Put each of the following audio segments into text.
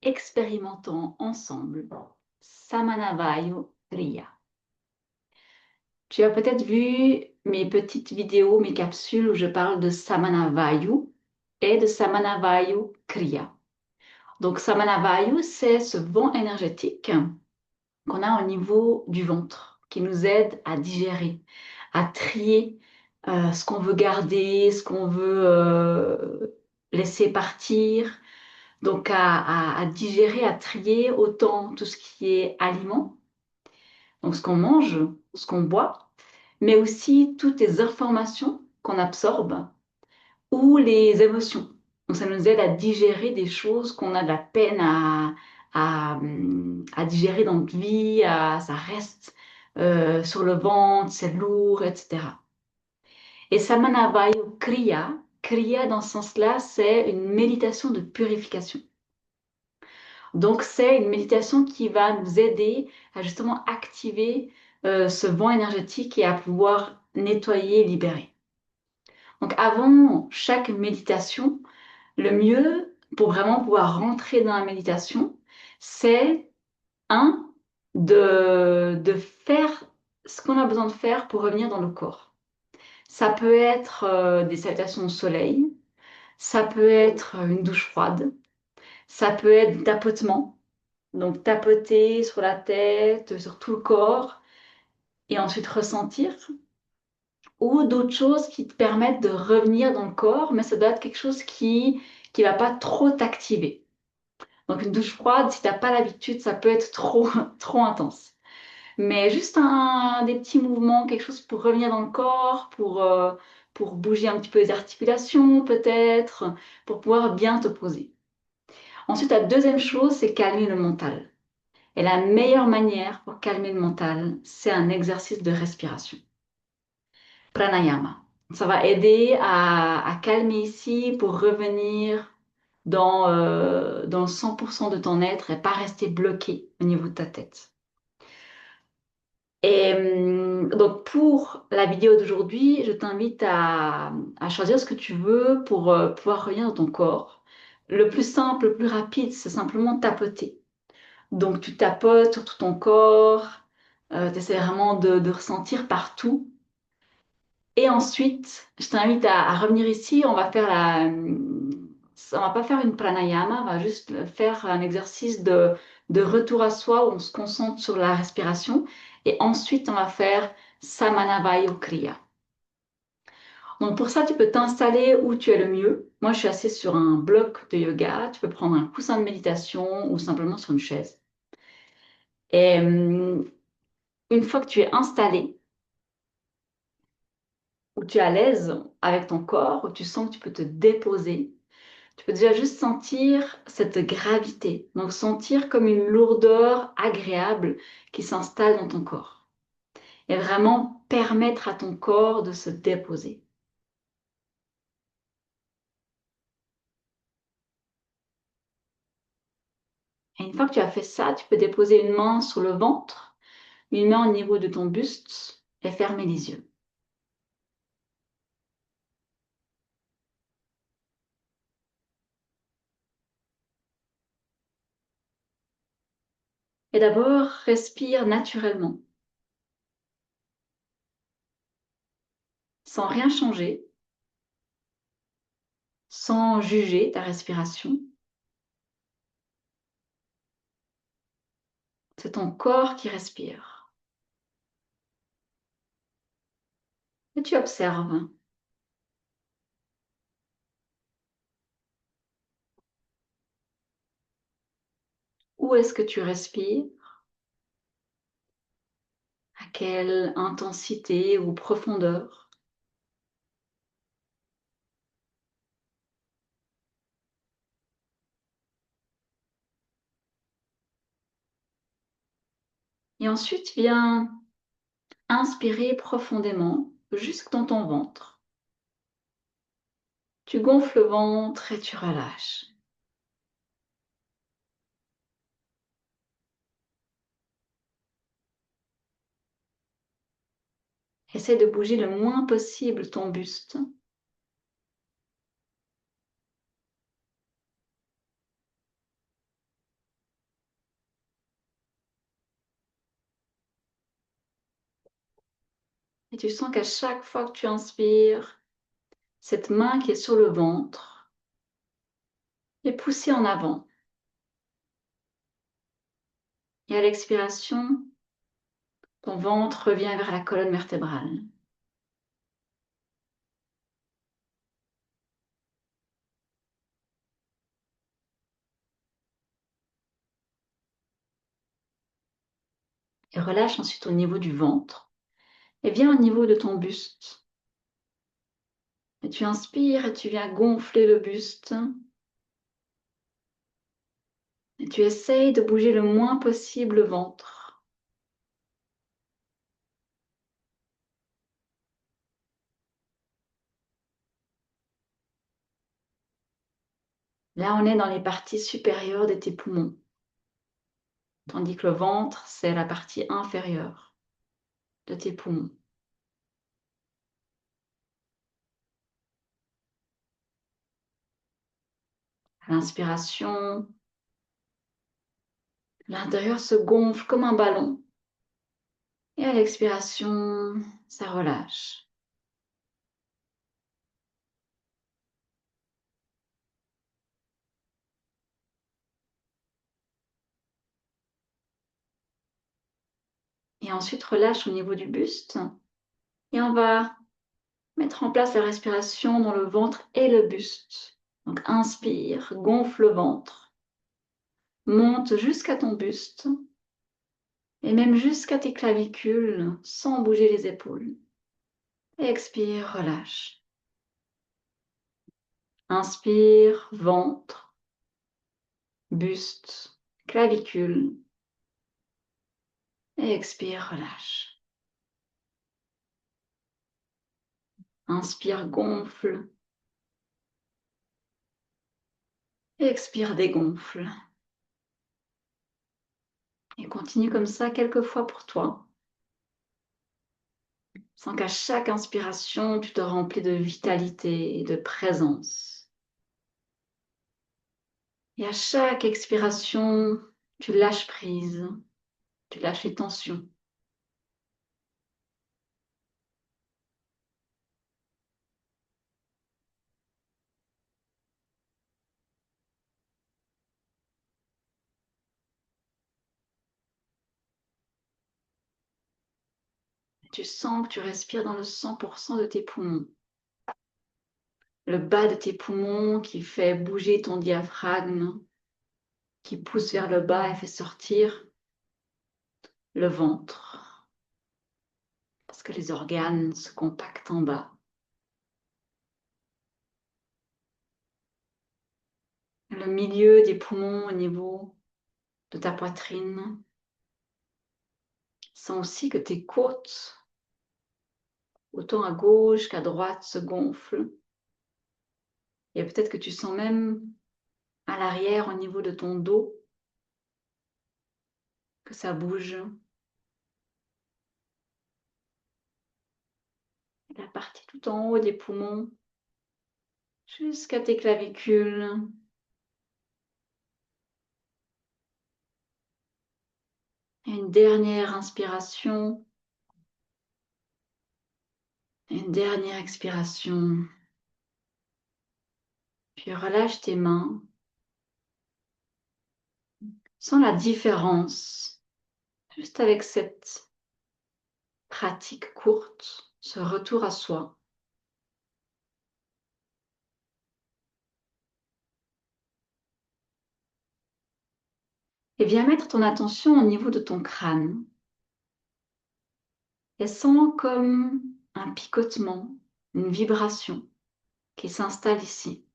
expérimentons ensemble Samanavayu Kriya. Tu as peut-être vu mes petites vidéos, mes capsules où je parle de Samanavayu et de Samanavayu Kriya. Donc Samanavayu, c'est ce vent énergétique qu'on a au niveau du ventre, qui nous aide à digérer, à trier ce qu'on veut garder, ce qu'on veut laisser partir, donc à digérer, à trier autant tout ce qui est aliment, donc ce qu'on mange, ce qu'on boit, mais aussi toutes les informations qu'on absorbe ou les émotions. Donc ça nous aide à digérer des choses qu'on a de la peine à digérer dans notre vie, ça reste sur le ventre, c'est lourd, etc. Et Samanavayu Kriya, Kriya dans ce sens-là, c'est une méditation de purification. Donc c'est une méditation qui va nous aider à justement activer ce vent énergétique et à pouvoir nettoyer, libérer. Donc avant chaque méditation, le mieux pour vraiment pouvoir rentrer dans la méditation, c'est de faire ce qu'on a besoin de faire pour revenir dans le corps. Ça peut être des salutations au soleil, ça peut être une douche froide, ça peut être du tapotement, donc tapoter sur la tête, sur tout le corps, et ensuite ressentir, ou d'autres choses qui te permettent de revenir dans le corps, mais ça doit être quelque chose qui ne va pas trop t'activer. Donc une douche froide, si tu n'as pas l'habitude, ça peut être trop, trop intense. Mais juste des petits mouvements, quelque chose pour revenir dans le corps, pour bouger un petit peu les articulations peut-être, pour pouvoir bien te poser. Ensuite, la deuxième chose, c'est calmer le mental. Et la meilleure manière pour calmer le mental, c'est un exercice de respiration. Pranayama. Ça va aider à calmer ici pour revenir dans 100% de ton être et pas rester bloqué au niveau de ta tête. Et donc pour la vidéo d'aujourd'hui, je t'invite à choisir ce que tu veux pour pouvoir revenir dans ton corps. Le plus simple, le plus rapide, c'est simplement tapoter. Donc tu tapotes sur tout ton corps, tu essaies vraiment de ressentir partout. Et ensuite, je t'invite à revenir ici. On va pas faire une pranayama, on va juste faire un exercice de retour à soi où on se concentre sur la respiration. Et ensuite, on va faire Samanavayu Kriya. Donc pour ça, tu peux t'installer où tu es le mieux. Moi, je suis assise sur un bloc de yoga. Tu peux prendre un coussin de méditation ou simplement sur une chaise. Et une fois que tu es installé, où tu es à l'aise avec ton corps, où tu sens que tu peux te déposer, tu peux déjà juste sentir cette gravité, donc sentir comme une lourdeur agréable qui s'installe dans ton corps et vraiment permettre à ton corps de se déposer. Et une fois que tu as fait ça, tu peux déposer une main sur le ventre, une main au niveau de ton buste et fermer les yeux. Et d'abord, respire naturellement, sans rien changer, sans juger ta respiration. C'est ton corps qui respire. Et tu observes. Où est-ce que tu respires? À quelle intensité ou profondeur? Et ensuite, viens inspirer profondément jusque dans ton ventre. Tu gonfles le ventre et tu relâches. Essaie de bouger le moins possible ton buste. Et tu sens qu'à chaque fois que tu inspires, cette main qui est sur le ventre est poussée en avant. Et à l'expiration, ton ventre revient vers la colonne vertébrale. Et relâche ensuite au niveau du ventre. Et viens au niveau de ton buste. Et tu inspires et tu viens gonfler le buste. Et tu essayes de bouger le moins possible le ventre. Là, on est dans les parties supérieures de tes poumons. Tandis que le ventre, c'est la partie inférieure de tes poumons. À l'inspiration, l'intérieur se gonfle comme un ballon. Et à l'expiration, ça relâche. Et ensuite, relâche au niveau du buste. Et on va mettre en place la respiration dans le ventre et le buste. Donc, inspire, gonfle le ventre. Monte jusqu'à ton buste. Et même jusqu'à tes clavicules, sans bouger les épaules. Et expire, relâche. Inspire, ventre, buste, clavicule. Et expire, relâche. Inspire, gonfle. Expire, dégonfle. Et continue comme ça quelques fois pour toi. Sans qu'à chaque inspiration, tu te remplis de vitalité et de présence. Et à chaque expiration, tu lâches prise, tu lâches les tensions. Et tu sens que tu respires dans le 100% de tes poumons. Le bas de tes poumons qui fait bouger ton diaphragme, qui pousse vers le bas et fait sortir le ventre. Parce que les organes se compactent en bas. Le milieu des poumons au niveau de ta poitrine. Sens aussi que tes côtes, autant à gauche qu'à droite, se gonflent. Et peut-être que tu sens même à l'arrière, au niveau de ton dos, que ça bouge. Et la partie tout en haut des poumons, jusqu'à tes clavicules. Et une dernière inspiration. Et une dernière expiration. Puis relâche tes mains. Sens la différence. Juste avec cette pratique courte, ce retour à soi. Et viens mettre ton attention au niveau de ton crâne. Et sens comme un picotement, une vibration qui s'installe ici.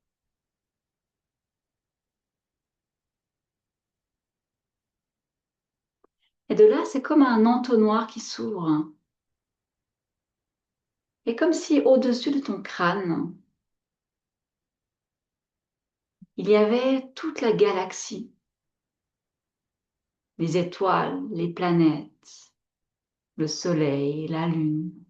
Et de là, c'est comme un entonnoir qui s'ouvre. Et comme si au-dessus de ton crâne, il y avait toute la galaxie, les étoiles, les planètes, le soleil, la lune.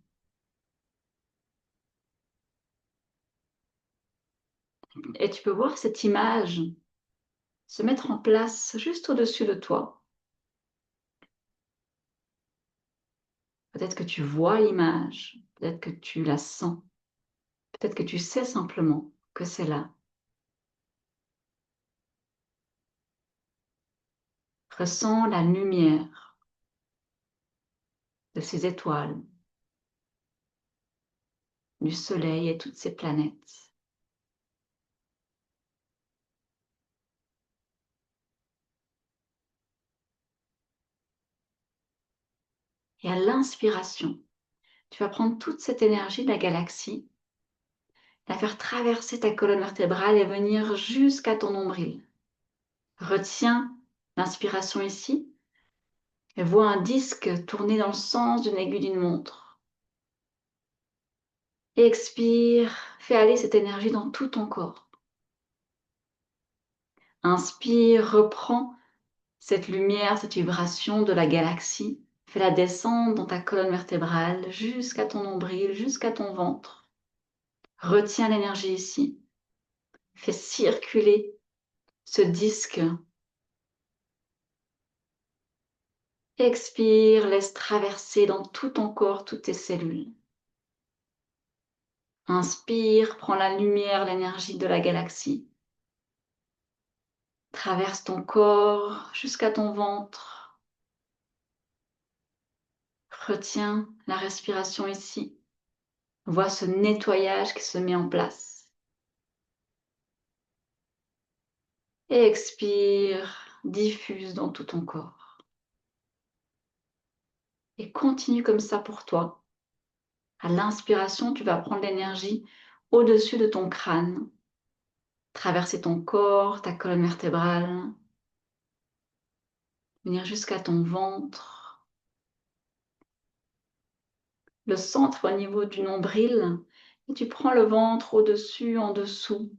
Et tu peux voir cette image se mettre en place juste au-dessus de toi. Peut-être que tu vois l'image, peut-être que tu la sens, peut-être que tu sais simplement que c'est là. Ressens la lumière de ces étoiles, du soleil et toutes ces planètes. Et à l'inspiration, tu vas prendre toute cette énergie de la galaxie, la faire traverser ta colonne vertébrale et venir jusqu'à ton nombril. Retiens l'inspiration ici et vois un disque tourner dans le sens d'une aiguille d'une montre. Et expire, fais aller cette énergie dans tout ton corps. Inspire, reprends cette lumière, cette vibration de la galaxie. Fais-la descendre dans ta colonne vertébrale jusqu'à ton nombril, jusqu'à ton ventre. Retiens l'énergie ici. Fais circuler ce disque. Expire, laisse traverser dans tout ton corps, toutes tes cellules. Inspire, prends la lumière, l'énergie de la galaxie. Traverse ton corps jusqu'à ton ventre. Retiens la respiration ici. Vois ce nettoyage qui se met en place. Et expire, diffuse dans tout ton corps. Et continue comme ça pour toi. À l'inspiration, tu vas prendre l'énergie au-dessus de ton crâne, traverser ton corps, ta colonne vertébrale, venir jusqu'à ton ventre, le centre au niveau du nombril, et tu prends le ventre au-dessus, en dessous,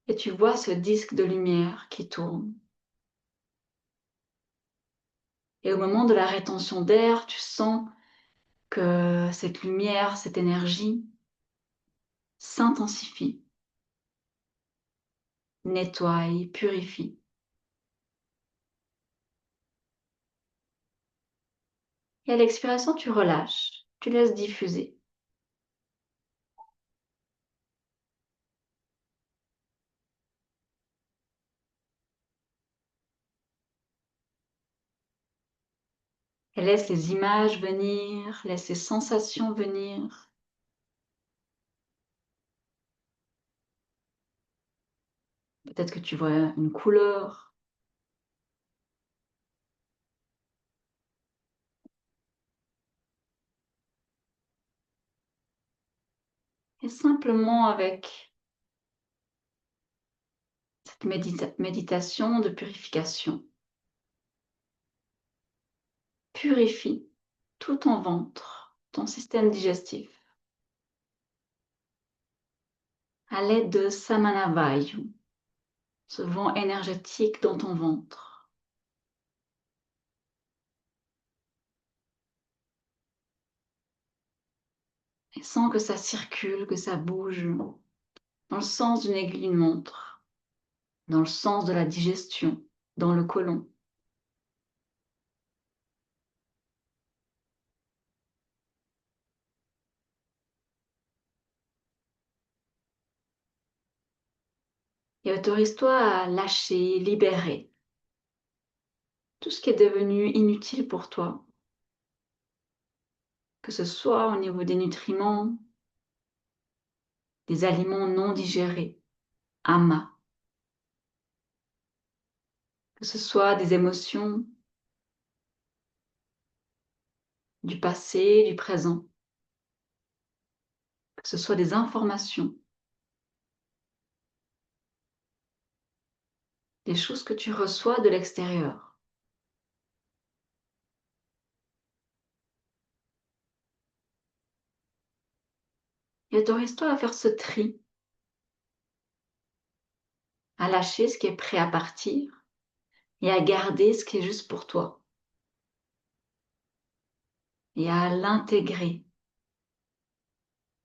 et tu vois ce disque de lumière qui tourne. Et au moment de la rétention d'air, tu sens que cette lumière, cette énergie s'intensifie, nettoie, purifie. Et à l'expiration, tu relâches, tu laisses diffuser. Et laisse les images venir, laisse les sensations venir. Peut-être que tu vois une couleur. Et simplement avec cette méditation de purification, purifie tout ton ventre, ton système digestif, à l'aide de Samanavayu, ce vent énergétique dans ton ventre. Et sens que ça circule, que ça bouge dans le sens d'une aiguille d'une montre, dans le sens de la digestion, dans le côlon. Et autorise-toi à lâcher, libérer tout ce qui est devenu inutile pour toi, que ce soit au niveau des nutriments, des aliments non digérés, ama, que ce soit des émotions, du passé, du présent, que ce soit des informations, des choses que tu reçois de l'extérieur. Et autorise-toi à faire ce tri, à lâcher ce qui est prêt à partir et à garder ce qui est juste pour toi et à l'intégrer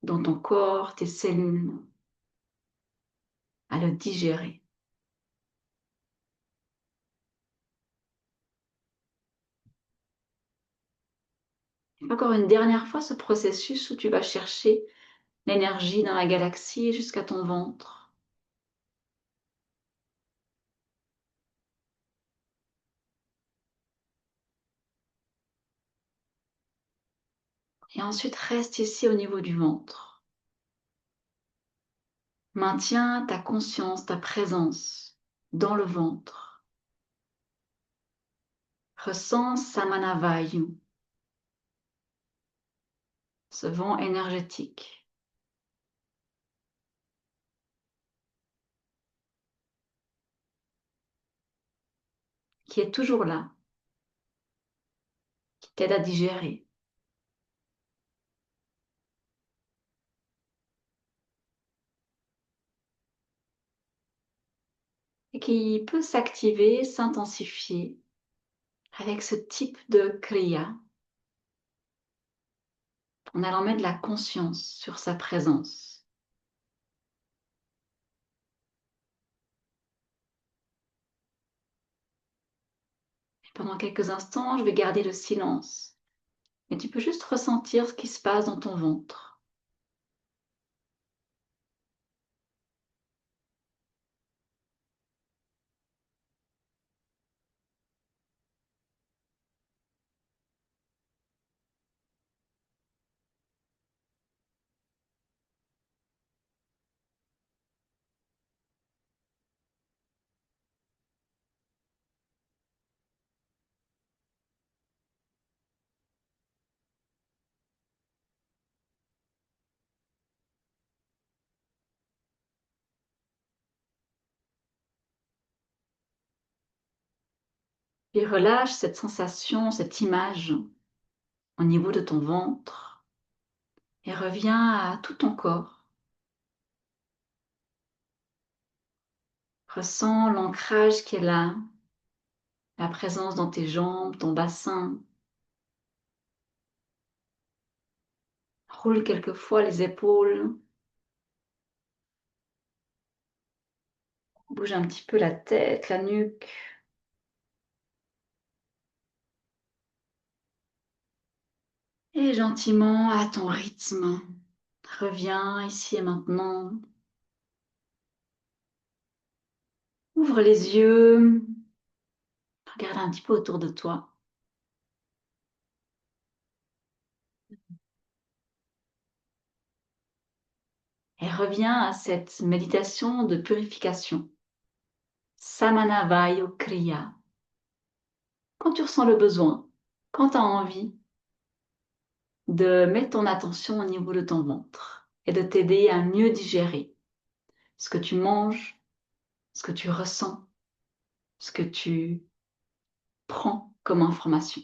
dans ton corps, tes cellules, à le digérer. Encore une dernière fois, ce processus où tu vas chercher l'énergie dans la galaxie jusqu'à ton ventre. Et ensuite, reste ici au niveau du ventre. Maintiens ta conscience, ta présence dans le ventre. Ressens Samanavayu, ce vent énergétique qui est toujours là, qui t'aide à digérer. Et qui peut s'activer, s'intensifier avec ce type de kriya en allant mettre de la conscience sur sa présence. Et pendant quelques instants, je vais garder le silence. Et tu peux juste ressentir ce qui se passe dans ton ventre. Et relâche cette sensation, cette image au niveau de ton ventre et reviens à tout ton corps. Ressens l'ancrage qui est là, la présence dans tes jambes, ton bassin. Roule quelquefois les épaules. Bouge un petit peu la tête, la nuque. Et gentiment, à ton rythme, reviens ici et maintenant. Ouvre les yeux. Regarde un petit peu autour de toi. Et reviens à cette méditation de purification. Samanavayo Kriya. Quand tu ressens le besoin, quand tu as envie de mettre ton attention au niveau de ton ventre et de t'aider à mieux digérer ce que tu manges, ce que tu ressens, ce que tu prends comme information.